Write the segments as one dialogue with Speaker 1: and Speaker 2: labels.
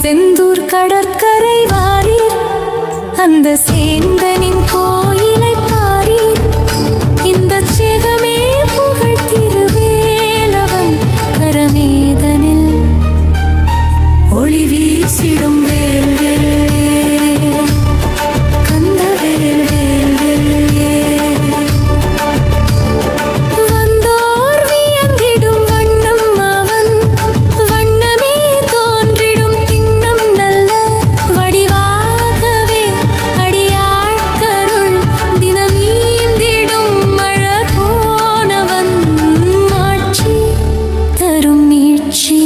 Speaker 1: செந்தூர் கடற்கரை வாரீர், அந்த சேந்தனின் கோயிலை பாரீர். இந்த செகமே புகழ் திருவேலவன் கரமேதனில் ஒளி வீசிடும் வேல் வேல் கந்த வேல் வேல் வேல். வந்தோர் வியந்திடும் வண்ணம் அவன், வண்ணமே தோன்றிடும் திண்ணம் நல்ல வடிவாகவே அடியாட்கருள் தினம் ஈந்திடும் அழகோனவன் ஆட்சி தரும் மீட்சி.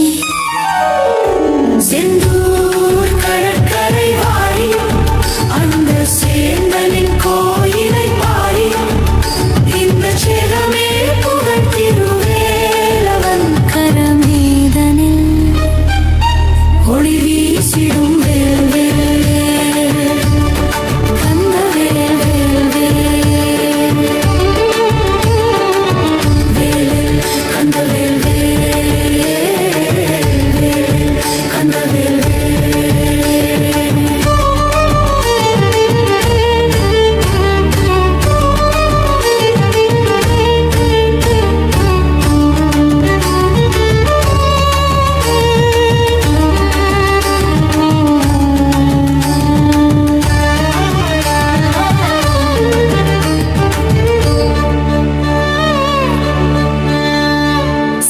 Speaker 1: செந்தூர் கடற்கரை வாரீர், அந்த சேந்தனின் கோயிலை பாரீர். இந்த செகமே புகழ் திருவேலவன் கரமேதனில் ஒளி வீசிடும் வேல் வேல் கந்த வேல் வேல் வேல் வேல் கந்த வேல் வேல் கந்த வேல் வேல்.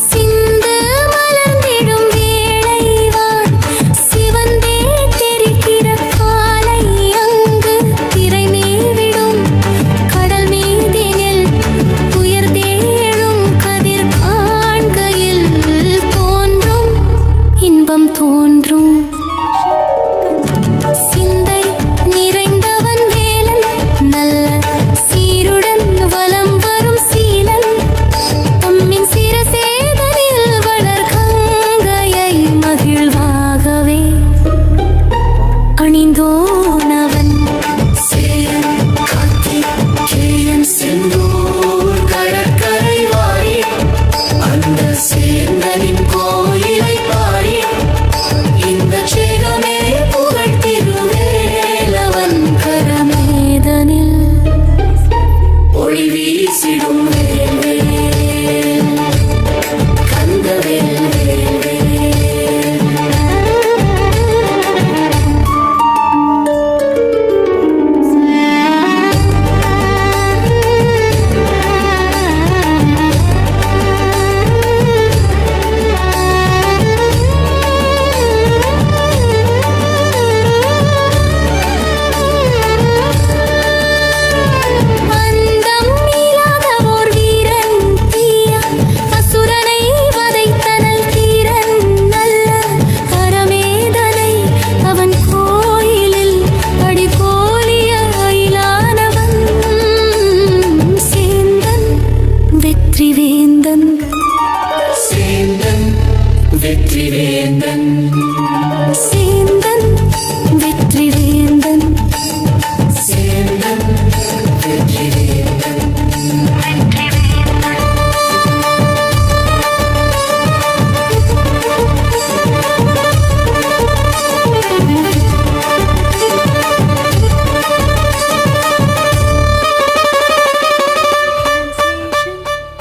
Speaker 1: சிந்து மலர்ந்திடும் வேளைவான் சிவந்தே தெரிக்கிற காலை அங்கு திரை மேவிடும் கடல் மீதினில் உயர்ந்தேழும் கதிர் காண்கையில் தோன்றும் இன்பம் தோன்றும். சிந்தை நிறைந்தவன் வேலன், நல்ல சீருடன் வலம் வரும் சீலன். தம்மின் சிரசேதனில் வளர் கங்கையை மகிழ்வாகவே அணிந்தோனவன். சேரன் கார்த்திகேயன் செந்தூர் கடற்கரை வாரீர், அந்த சேந்தனின் கோயிலை பாரீர். இந்த செகமே புகழ் திருவேலவன் கரமேதனில் ஒளி வீசிடும் வேல் வேல் கந்த வேல் வேல் வேல். அந்தம் இல்லாத ஓர் வீரன் தீய அசுரனை வதைத்தனல் தீரன் நல்ல கரமேதனை அவன் கோயிலில் அடிகோலிய அயிலானவன். Sendhan Vetriventhan Sendhan Vetriventhan Sendhan Vetriventhan Sendhan Vetriventhan.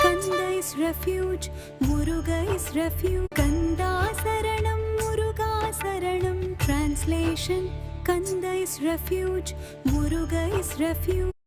Speaker 1: Kanda is refuge, Muruga is refuge. Kanda Saranam, Muruga Saranam. Translation: Kanda is refuge, Muruga is refuge.